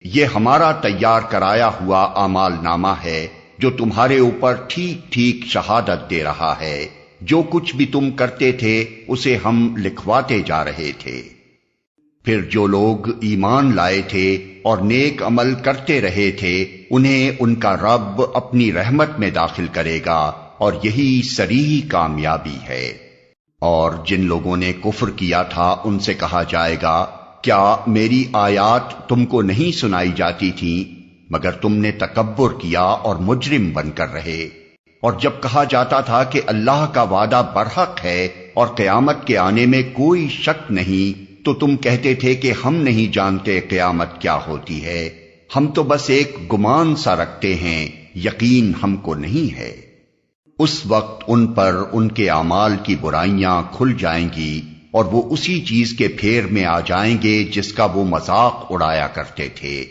یہ ہمارا تیار کرایا ہوا اعمال نامہ ہے جو تمہارے اوپر ٹھیک ٹھیک شہادت دے رہا ہے۔ جو کچھ بھی تم کرتے تھے اسے ہم لکھواتے جا رہے تھے۔ پھر جو لوگ ایمان لائے تھے اور نیک عمل کرتے رہے تھے انہیں ان کا رب اپنی رحمت میں داخل کرے گا، اور یہی صریح کامیابی ہے۔ اور جن لوگوں نے کفر کیا تھا ان سے کہا جائے گا، کیا میری آیات تم کو نہیں سنائی جاتی تھیں؟ مگر تم نے تکبر کیا اور مجرم بن کر رہے۔ اور جب کہا جاتا تھا کہ اللہ کا وعدہ برحق ہے اور قیامت کے آنے میں کوئی شک نہیں، تو تم کہتے تھے کہ ہم نہیں جانتے قیامت کیا ہوتی ہے، ہم تو بس ایک گمان سا رکھتے ہیں، یقین ہم کو نہیں ہے۔ اس وقت ان پر ان کے اعمال کی برائیاں کھل جائیں گی اور وہ اسی چیز کے پھیر میں آ جائیں گے جس کا وہ مذاق اڑایا کرتے تھے۔